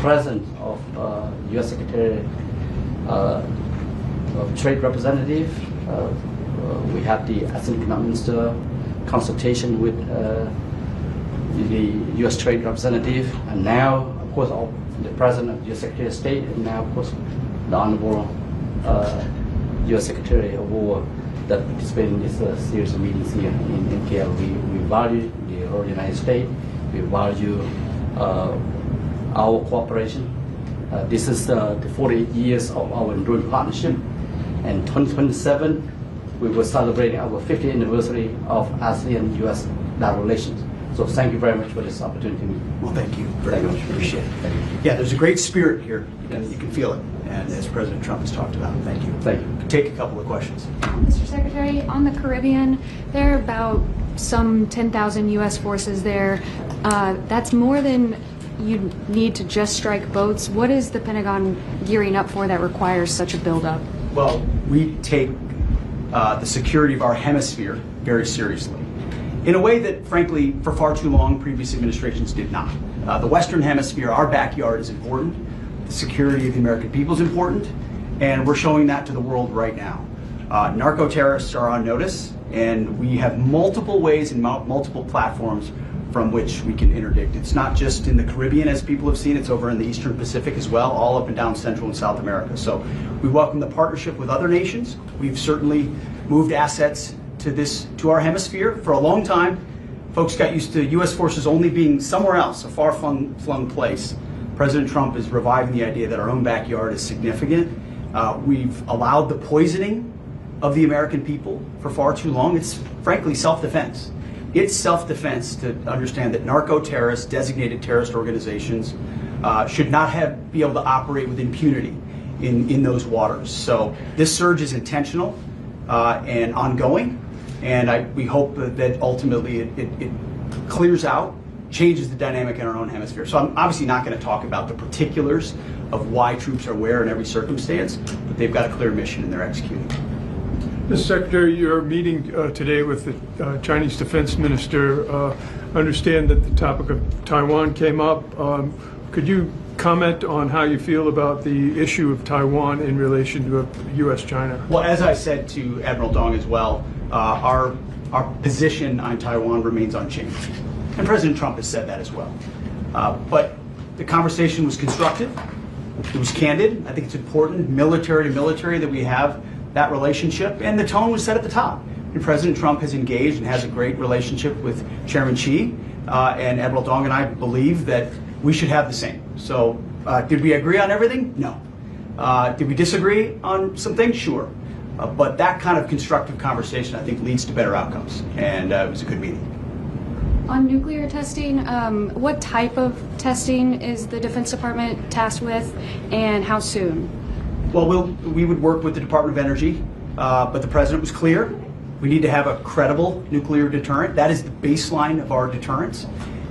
presence of U.S. Secretary of Trade Representative. We had the Assistant Economic Minister consultation with the U.S. Trade Representative, and now, of course, the President of the U.S. Secretary of State, and now, of course, the Honorable U.S. Secretary of War that participated in this series of meetings here in KL. We value the role of the United States. We value our cooperation. This is the 48 years of our enduring partnership, and 2027 we will celebrate our 50th anniversary of ASEAN-U.S. relations. So thank you very much for this opportunity. Well, thank you very much. Appreciate it. Yeah, there's a great spirit here, and you can feel it. And as President Trump has talked about, thank you. Thank you. Take a couple of questions. Mr. Secretary, on the Caribbean, there are about some 10,000 U.S. forces there. That's more than you need to just strike boats. What is the Pentagon gearing up for that requires such a buildup? Well, we take the security of our hemisphere very seriously, in a way that, frankly, for far too long, previous administrations did not. The Western Hemisphere, our backyard, is important. The security of the American people is important, and we're showing that to the world right now. Narco-terrorists are on notice, and we have multiple ways and multiple platforms from which we can interdict. It's not just in the Caribbean, as people have seen, it's over in the Eastern Pacific as well, all up and down Central and South America. So we welcome the partnership with other nations. We've certainly moved assets to our hemisphere for a long time. Folks got used to U.S. forces only being somewhere else, a far-flung place. President Trump is reviving the idea that our own backyard is significant. We've allowed the poisoning of the American people for far too long. It's frankly self-defense. It's self-defense to understand that narco-terrorists, designated terrorist organizations, should not be able to operate with impunity in those waters. So this surge is intentional and ongoing, and we hope that ultimately it clears out, changes the dynamic in our own hemisphere. So I'm obviously not going to talk about the particulars of why troops are where in every circumstance, but they've got a clear mission and they're executing. Mr. Secretary, you're meeting today with the Chinese Defense Minister. Understand that the topic of Taiwan came up. Could you comment on how you feel about the issue of Taiwan in relation to U.S.-China? Well, as I said to Admiral Dong as well, our position on Taiwan remains unchanged. And President Trump has said that as well. But the conversation was constructive. It was candid. I think it's important, military to military, that we have that relationship, and the tone was set at the top. And President Trump has engaged and has a great relationship with Chairman Xi, and Admiral Dong and I believe that we should have the same. So did we agree on everything? No. Did we disagree on some things? Sure. But that kind of constructive conversation, I think, leads to better outcomes, and it was a good meeting. On nuclear testing, what type of testing is the Defense Department tasked with, and how soon? Well, we would work with the Department of Energy, but the President was clear. We need to have a credible nuclear deterrent. That is the baseline of our deterrence.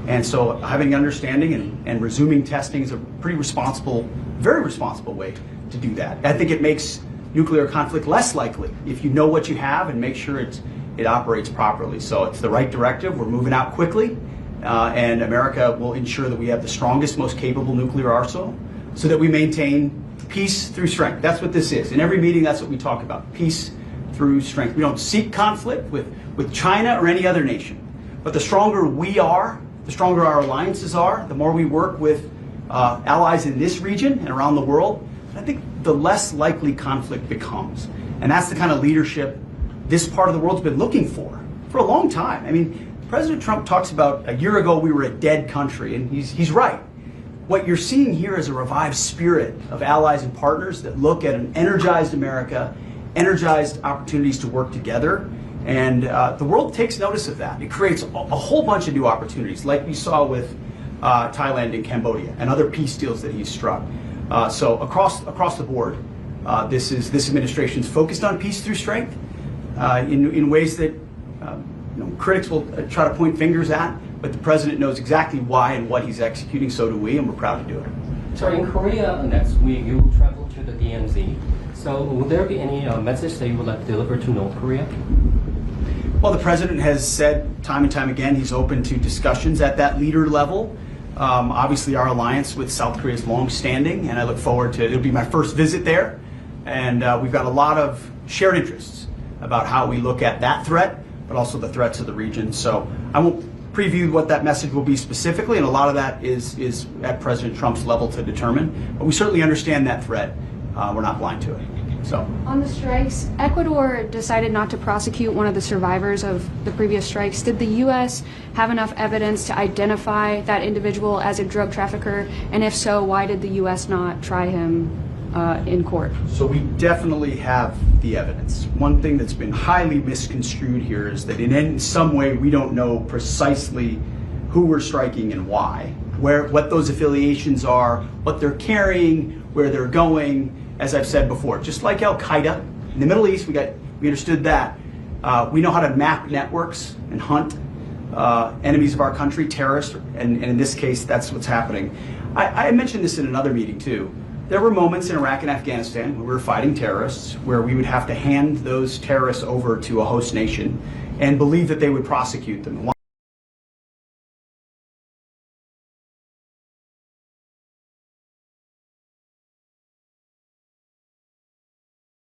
And so having understanding and resuming testing is a pretty responsible, very responsible way to do that. I think it makes nuclear conflict less likely if you know what you have and make sure it operates properly. So it's the right directive. We're moving out quickly, and America will ensure that we have the strongest, most capable nuclear arsenal so that we maintain peace through strength. That's what this is. In every meeting, that's what we talk about, peace through strength. We don't seek conflict with China or any other nation. But the stronger we are, the stronger our alliances are, the more we work with allies in this region and around the world, I think the less likely conflict becomes. And that's the kind of leadership this part of the world's been looking for a long time. I mean, President Trump talks about a year ago we were a dead country, and he's right. What you're seeing here is a revived spirit of allies and partners that look at an energized America, energized opportunities to work together, and the world takes notice of that. It creates a whole bunch of new opportunities, like we saw with Thailand and Cambodia and other peace deals that he's struck. So across the board, this administration's focused on peace through strength in ways that critics will try to point fingers at. But the president knows exactly why and what he's executing, so do we, and we're proud to do it. So in Korea next week, you will travel to the DMZ. So will there be any message that you would like to deliver to North Korea? Well, the president has said time and time again he's open to discussions at that leader level. Obviously, our alliance with South Korea is long-standing, and I look forward to it'll be my first visit there. And we've got a lot of shared interests about how we look at that threat, but also the threats of the region. So I won't preview what that message will be specifically, and a lot of that is at President Trump's level to determine. But we certainly understand that threat. We're not blind to it. So On the strikes, Ecuador decided not to prosecute one of the survivors of the previous strikes. Did the U.S. have enough evidence to identify that individual as a drug trafficker? And if so, why did the U.S. not try him in court? So we definitely have the evidence. One thing that's been highly misconstrued here is that in some way we don't know precisely who we're striking and why, what those affiliations are, what they're carrying, where they're going. As I've said before, just like Al-Qaeda in the Middle East, we understood that. We know how to map networks and hunt enemies of our country, terrorists, and in this case, that's what's happening. I mentioned this in another meeting too. There were moments in Iraq and Afghanistan where we were fighting terrorists, where we would have to hand those terrorists over to a host nation and believe that they would prosecute them.